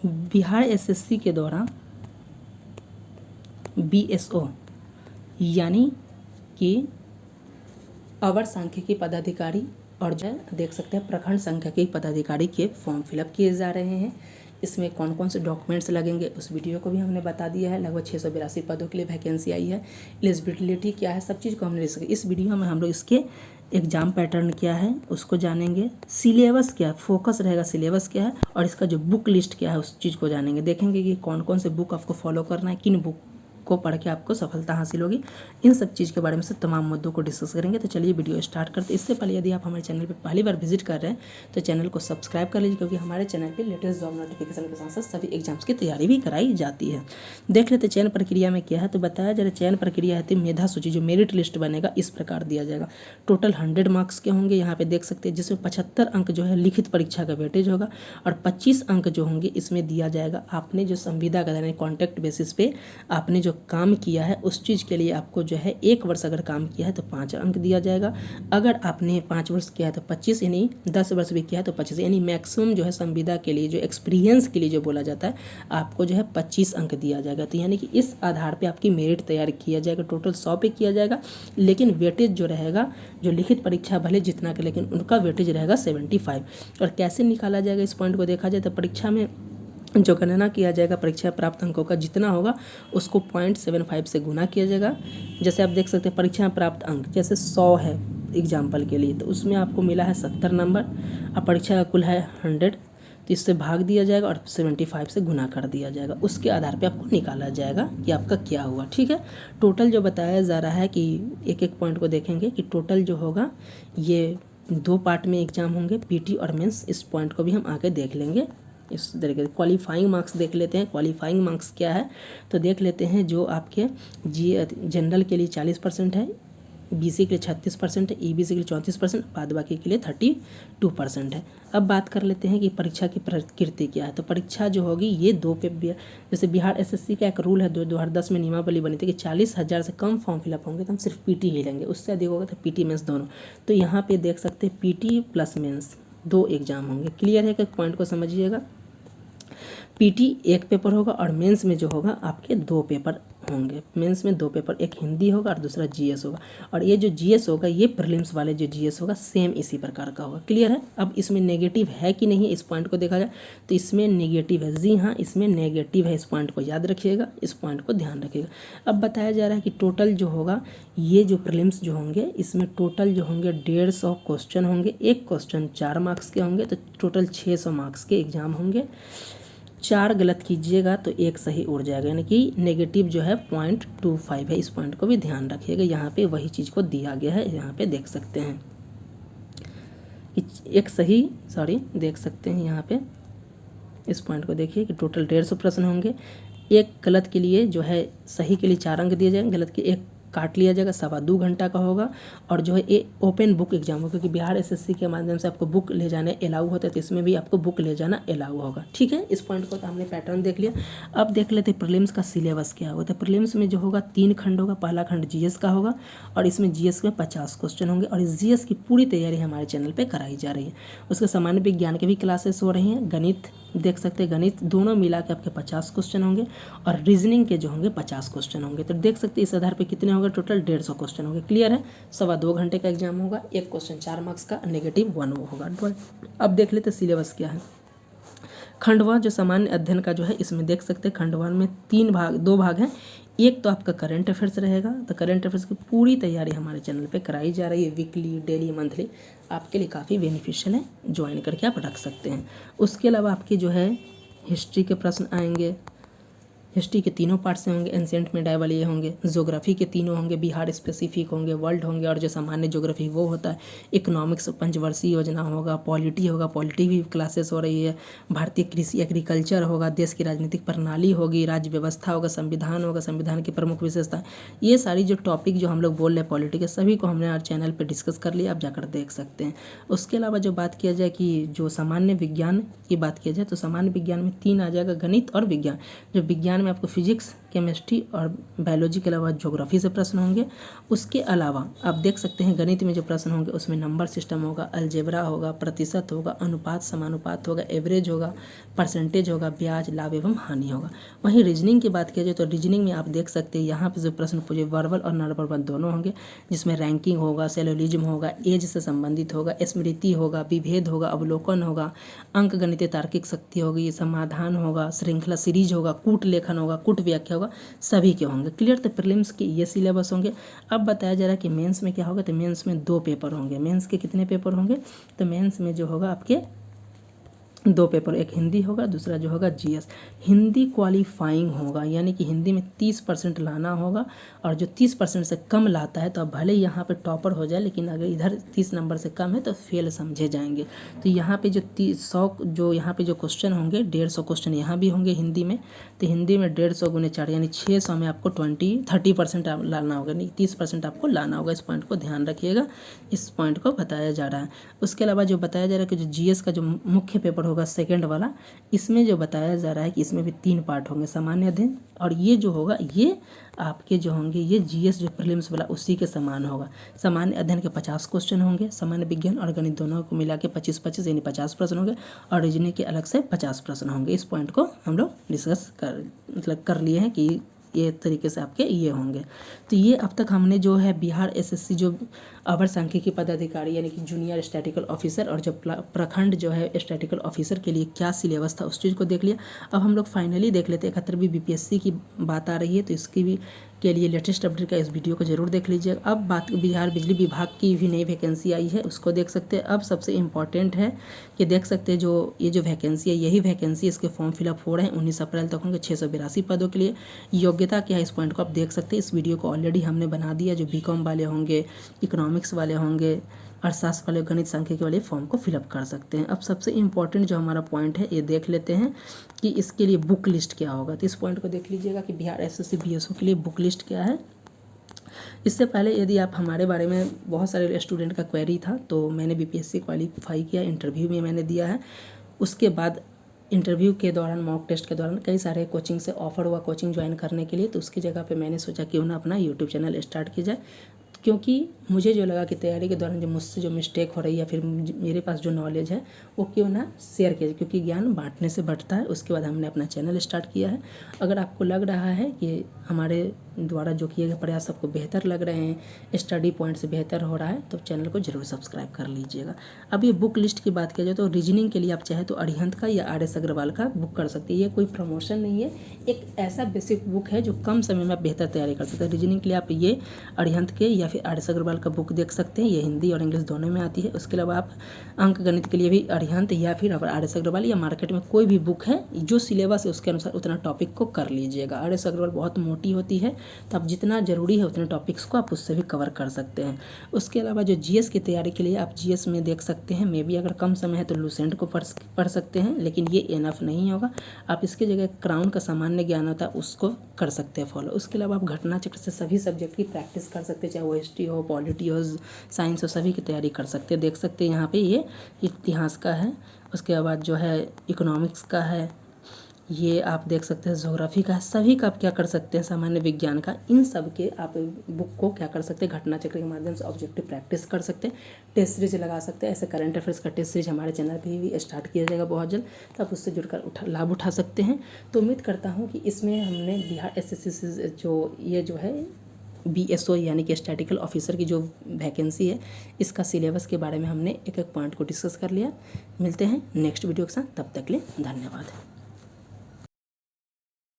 Bihar SSC के द्वारा BSO यानी कि अवर सांख्यिकी पदाधिकारी और जो देख सकते हैं प्रखंड सांख्यिकी पदाधिकारी के फॉर्म फिलअप किए जा रहे हैं। इसमें कौन कौन से डॉक्यूमेंट्स लगेंगे उस वीडियो को भी हमने बता दिया है। लगभग 682 पदों के लिए वैकेंसी आई है। एलिजिबिलिटी क्या है, सब चीज़ को हमने इस वीडियो में हम लोग इसके एग्जाम पैटर्न क्या है उसको जानेंगे, सिलेबस क्या है, फोकस रहेगा सिलेबस क्या है, और इसका जो बुक लिस्ट क्या है उस चीज़ को जानेंगे। देखेंगे कि कौन कौन से बुक आपको फॉलो करना है, किन बुक को पढ़ के आपको सफलता हासिल होगी। इन सब चीज़ के बारे में से तमाम मुद्दों को डिस्कस करेंगे। तो चलिए वीडियो स्टार्ट करते हैं। इससे पहले यदि आप हमारे चैनल पर पहली बार विजिट कर रहे हैं तो चैनल को सब्सक्राइब कर लीजिए, क्योंकि हमारे चैनल पे लेटेस्ट जॉब नोटिफिकेशन के साथ साथ सभी एग्जाम्स की तैयारी भी कराई जाती है। देख लेते चयन प्रक्रिया में क्या है। तो बताया जा रहा है चयन प्रक्रिया है मेधा सूची, जो मेरिट लिस्ट बनेगा इस प्रकार दिया जाएगा। टोटल 100 मार्क्स के होंगे, यहाँ पे देख सकते हैं, जिसमें 75 अंक जो है लिखित परीक्षा का वेटेज होगा और 25 अंक जो होंगे इसमें दिया जाएगा आपने जो संविदा का यानी कॉन्टैक्ट बेसिस पे आपने जो काम किया है उस चीज़ के लिए आपको जो है 1 वर्ष अगर काम किया है तो 5 अंक दिया जाएगा। अगर आपने 5 वर्ष किया है तो 25, यानी 10 वर्ष भी किया है तो 25, यानी मैक्सिमम जो है संविदा के लिए जो एक्सपीरियंस के लिए जो बोला जाता है आपको जो है 25 अंक दिया जाएगा। तो यानी कि इस आधार पे आपकी मेरिट तैयार किया जाएगा। टोटल 100 पे किया जाएगा, लेकिन वेटेज जो रहेगा जो लिखित परीक्षा भले जितना के, लेकिन उनका वेटेज रहेगा 75। और कैसे निकाला जाएगा इस पॉइंट को देखा जाए तो परीक्षा में जो गणना किया जाएगा परीक्षा प्राप्त अंकों का जितना होगा उसको 0.75 से गुना किया जाएगा। जैसे आप देख सकते हैं परीक्षा प्राप्त अंक जैसे 100 है एग्जाम्पल के लिए, तो उसमें आपको मिला है 70 नंबर, अब परीक्षा का कुल है 100, तो इससे भाग दिया जाएगा और 75 से गुना कर दिया जाएगा। उसके आधार पे आपको निकाला जाएगा कि आपका क्या हुआ। ठीक है, टोटल जो बताया जा रहा है कि एक एक पॉइंट को देखेंगे कि टोटल जो होगा ये 2 पार्ट में एग्जाम होंगे, पीटी और मेंस। इस पॉइंट को भी हम आगे देख लेंगे। इस तरीके से क्वालिफाइंग मार्क्स देख लेते हैं। क्वालिफाइंग मार्क्स क्या है तो देख लेते हैं। जो आपके जनरल के लिए 40% है, बीसी के लिए 36% है, ईबीसी के लिए 34%, बाद बाकी के लिए 32% है। अब बात कर लेते हैं कि परीक्षा की प्रकृति क्या है। तो परीक्षा जो होगी ये 2 पे, जैसे बिहार एसएससी का एक रूल है 2010 में नियमावली बनी थी कि 40,000 से कम फॉर्म फिलअप होंगे तो हम सिर्फ पीटी ही लेंगे, उससे अधिक होगा तो पीटी मेंस दोनों। तो यहाँ पे देख सकते हैं पीटी प्लस मेंस 2 एग्जाम होंगे। क्लियर है कि पॉइंट को समझिएगा। पीटी 1 पेपर होगा और मेंस में जो होगा आपके 2 पेपर होंगे। मेंस में 2 पेपर, एक हिंदी होगा और दूसरा जीएस होगा। और ये जो जीएस होगा ये प्रीलिम्स वाले जो जीएस होगा सेम इसी प्रकार का होगा। क्लियर है। अब इसमें नेगेटिव है कि नहीं इस पॉइंट को देखा जाए तो इसमें नेगेटिव है। जी हाँ, इसमें नेगेटिव है। इस पॉइंट को याद रखिएगा, इस पॉइंट को ध्यान रखिएगा। अब बताया जा रहा है कि टोटल जो होगा ये जो प्रीलिम्स जो होंगे इसमें टोटल जो होंगे 150 क्वेश्चन होंगे। एक क्वेश्चन 4 मार्क्स के होंगे, तो टोटल 600 मार्क्स के एग्जाम होंगे। 4 गलत कीजिएगा तो 1 सही उड़ जाएगा, यानी कि नेगेटिव जो है 0.25 है। इस पॉइंट को भी ध्यान रखिएगा। यहाँ पे वही चीज़ को दिया गया है, यहाँ पे देख सकते हैं एक सही देख सकते हैं यहाँ पे। इस पॉइंट को देखिए कि टोटल 150 प्रश्न होंगे। एक गलत के लिए जो है सही के लिए 4 अंक दिए जाएंगे, गलत के 1 काट लिया जाएगा। 2.25 घंटा का होगा। और जो है ये ओपन बुक एग्जाम होगा, क्योंकि बिहार एसएससी के माध्यम से आपको बुक ले जाने अलाउ होता है, तो इसमें भी आपको बुक ले जाना अलाउ होगा। ठीक है, इस पॉइंट को तो हमने पैटर्न देख लिया। अब देख लेते हैं प्रीलिम्स का सिलेबस क्या होगा। तो प्रीलिम्स में जो होगा 3 खंड होगा। पहला खंड जीएस का होगा और इसमें जीएस में 50 क्वेश्चन होंगे और इस जीएस की पूरी तैयारी हमारे चैनल पर कराई जा रही है। उसके सामान्य विज्ञान के भी क्लासेस हो रही हैं। गणित देख सकते हैं, गणित दोनों मिला के आपके 50 क्वेश्चन होंगे और रीजनिंग के जो होंगे 50 क्वेश्चन होंगे। तो देख सकते हैं इस आधार पे कितने होंगे, टोटल 150 क्वेश्चन होंगे। क्लियर है। 2.25 घंटे का एग्जाम होगा। एक क्वेश्चन 4 मार्क्स का, नेगेटिव 1 होगा। अब देख लेते सिलेबस क्या है। खंडवा जो सामान्य अध्ययन का जो है इसमें देख सकते हैं खंडवा में 2 भाग हैं। एक तो आपका करंट अफेयर्स रहेगा, तो करंट अफेयर्स की पूरी तैयारी हमारे चैनल पे कराई जा रही है। वीकली, डेली, मंथली आपके लिए काफ़ी बेनिफिशियल है, ज्वाइन करके आप रख सकते हैं। उसके अलावा आपके जो है हिस्ट्री के प्रश्न आएंगे। हिस्ट्री के 3 पार्ट से होंगे। एंशिएंट मेडाइवल ये होंगे। ज्योग्राफी के 3 होंगे, बिहार स्पेसिफिक होंगे, वर्ल्ड होंगे और जो सामान्य ज्योग्राफी वो होता है। इकोनॉमिक्स 5 वर्षीय योजना होगा। पॉलिटी होगा, पॉलिटी भी क्लासेस हो रही है। भारतीय कृषि एग्रीकल्चर होगा। देश की राजनीतिक प्रणाली होगी। राज्य व्यवस्था होगा। संविधान होगा, संविधान की प्रमुख विशेषता। ये सारी जो टॉपिक जो हम लोग बोल रहे हैं पॉलिटी के, सभी को हमने चैनल पर डिस्कस कर लिया, आप जाकर देख सकते हैं। उसके अलावा जो बात किया जाए कि जो सामान्य विज्ञान की बात किया जाए तो सामान्य विज्ञान में 3 आ जाएगा, गणित और विज्ञान। जो विज्ञान में आपको फिजिक्स, केमिस्ट्री और बायोलॉजी के अलावा ज्योग्राफी से प्रश्न होंगे। उसके अलावा आप देख सकते हैं गणित में जो प्रश्न होंगे उसमें नंबर सिस्टम होगा, अलजेब्रा होगा, प्रतिशत होगा, अनुपात समानुपात होगा, एवरेज होगा, परसेंटेज होगा, ब्याज, लाभ एवं हानि होगा। वहीं रीजनिंग की बात किया जाए तो रीजनिंग में आप देख सकते हैं यहाँ पे जो प्रश्न पूछे वर्बल और नॉन वर्बल दोनों होंगे, जिसमें रैंकिंग होगा, सेलोलिज्म होगा, एज से संबंधित होगा, स्मृति होगा, विभेद होगा, अवलोकन होगा, अंक गणितीय तार्किक शक्ति होगी, समाधान होगा, श्रृंखला सीरीज होगा, कूट लेखन होगा, कूट व्याख्या होगा, सभी के होंगे। क्लियर। तो प्रीलिम्स के ये सिलेबस होंगे। अब बताया जा रहा है कि मेंस में क्या होगा, तो मेंस में 2 पेपर होंगे। मेंस के कितने पेपर होंगे, तो मेंस में जो होगा आपके 2 पेपर, एक हिंदी होगा, दूसरा जो होगा जीएस। हिंदी क्वालिफाइंग होगा, यानी कि हिंदी में 30% लाना होगा, और जो 30% से कम लाता है तो अब भले यहाँ पे टॉपर हो जाए, लेकिन अगर इधर 30 नंबर से कम है तो फेल समझे जाएंगे। तो यहाँ पे जो 100 जो यहाँ पे जो क्वेश्चन होंगे, 150 क्वेश्चन यहाँ भी होंगे हिंदी में। तो हिंदी में 150 गुने 4 यानी 600 में आपको 30% लाना होगा, नहीं 30% आपको लाना होगा। इस पॉइंट को ध्यान रखिएगा, इस पॉइंट को बताया जा रहा है। उसके अलावा जो बताया जा रहा है कि जो जीएस का जो मुख्य पेपर होगा सेकंड वाला, इसमें जो बताया जा रहा है कि इसमें भी 3 पार्ट होंगे, सामान्य अध्ययन, और ये जो होगा ये आपके जो होंगे ये जीएस जो प्रीलिम्स वाला उसी के समान होगा। सामान्य अध्ययन के 50 क्वेश्चन होंगे, सामान्य विज्ञान और गणित दोनों को मिला के 25-25 यानी 50 प्रश्न होंगे, और रीजनिंग के अलग से 50 प्रश्न होंगे। इस पॉइंट को हम लोग डिस्कस कर लिए हैं कि ये तरीके से आपके ये होंगे। तो ये अब तक हमने जो है बिहार एसएससी जो अवर सांख्यिकी पदाधिकारी यानी कि जूनियर स्टैटिकल ऑफिसर और जो प्रखंड जो है स्टैटिकल ऑफिसर के लिए क्या सिलेबस था उस चीज़ को देख लिया। अब हम लोग फाइनली देख लेते हैं 71वीं बीपीएससी की बात आ रही है, तो इसकी भी के लिए लेटेस्ट अपडेट का इस वीडियो को जरूर देख लीजिए। अब बात बिहार बिजली विभाग की भी नई वैकेंसी आई है, उसको देख सकते हैं। अब सबसे इम्पॉर्टेंट है कि देख सकते हैं जो ये जो वैकेंसी है यही वैकेंसी इसके फॉर्म फिलअप हो रहे हैं 19 अप्रैल तक होंगे 682 पदों के लिए। योग्यता क्या है इस पॉइंट को आप देख सकते हैं। इस वीडियो को ऑलरेडी हमने बना दिया, जो बीकॉम वाले होंगे, इकोनॉमिक्स वाले होंगे, अर्थशास्त्र वाले, गणित सांख्यिकी वाले फॉर्म को फिलअप कर सकते हैं। अब सबसे इम्पॉर्टेंट जो हमारा पॉइंट है ये देख लेते हैं कि इसके लिए बुक लिस्ट क्या होगा। तो इस पॉइंट को देख लीजिएगा कि बिहार एसएससी बीएसओ के लिए बुक लिस्ट क्या है। इससे पहले यदि आप हमारे बारे में बहुत सारे स्टूडेंट का क्वेरी था, तो मैंने बीपीएससी क्वालिफाई किया, इंटरव्यू में मैंने दिया है। उसके बाद इंटरव्यू के दौरान, मॉक टेस्ट के दौरान कई सारे कोचिंग से ऑफर हुआ कोचिंग ज्वाइन करने के लिए, तो उसकी जगह पे मैंने सोचा क्यों ना अपना यूट्यूब चैनल स्टार्ट किया जाए, क्योंकि मुझे जो लगा कि तैयारी के दौरान जो मुझसे जो मिस्टेक हो रही है, फिर मेरे पास जो नॉलेज है वो क्यों ना शेयर किया जाए, क्योंकि ज्ञान बांटने से बढ़ता है। उसके बाद हमने अपना चैनल स्टार्ट किया है। अगर आपको लग रहा है कि हमारे द्वारा जो किए गए प्रयास आपको बेहतर लग रहे हैं, स्टडी पॉइंट से बेहतर हो रहा है, तो चैनल को जरूर सब्सक्राइब कर लीजिएगा। अब ये बुक लिस्ट की बात किया जाए तो रीजनिंग के लिए आप चाहे तो अरिहंत का या आर.एस. अग्रवाल का बुक कर सकते हैं। ये कोई प्रमोशन नहीं है, एक ऐसा बेसिक बुक है जो कम समय में आप बेहतर तैयारी कर सकते हैं। रीजनिंग के लिए आप ये अरिहंत के या फिर आर.एस. अग्रवाल का बुक देख सकते हैं, ये हिंदी और इंग्लिश दोनों में आती है। उसके अलावा आप अंक गणित के लिए भी अरिहंत या फिर आर.एस. अग्रवाल या मार्केट में कोई भी बुक है जो सिलेबस है उसके अनुसार उतना टॉपिक को कर लीजिएगा। आर.एस. अग्रवाल बहुत मोटी होती है, तो आप जितना ज़रूरी है उतने टॉपिक्स को आप उससे भी कवर कर सकते हैं। उसके अलावा जो जीएस की तैयारी के लिए आप जीएस में देख सकते हैं, मे भी अगर कम समय है तो लूसेंट को पढ़ सकते हैं, लेकिन ये इनफ नहीं होगा। आप इसके जगह क्राउन का सामान्य ज्ञान होता है उसको कर सकते हैं फॉलो। उसके अलावा आप घटना चक्र से सभी सब्जेक्ट की प्रैक्टिस कर सकते हैं, चाहे वो हिस्ट्री हो, पॉलिटी हो, साइंस हो, सभी की तैयारी कर सकते हैं। देख सकते हैं यहाँ पे ये इतिहास का है, उसके बाद जो है इकोनॉमिक्स का है, ये आप देख सकते हैं ज्योग्राफी का, सभी का आप क्या कर सकते हैं, सामान्य विज्ञान का, इन सब के आप बुक को क्या कर सकते हैं, घटना चक्र के माध्यम से ऑब्जेक्टिव प्रैक्टिस कर सकते हैं, टेस्ट सीरीज लगा सकते हैं। ऐसे करंट अफेयर्स का टेस्ट सीरीज हमारे चैनल पे भी स्टार्ट किया जाएगा बहुत जल्द, तो आप उससे जुड़कर लाभ उठा सकते हैं। तो उम्मीद करता हूँ कि इसमें हमने बिहार एसएससी से जो है बीएसओ यानी कि स्टैटिकल ऑफिसर की जो वैकेंसी है इसका सिलेबस के बारे में हमने एक एक पॉइंट को डिस्कस कर लिया। मिलते हैं नेक्स्ट वीडियो के साथ, तब तक के लिए धन्यवाद।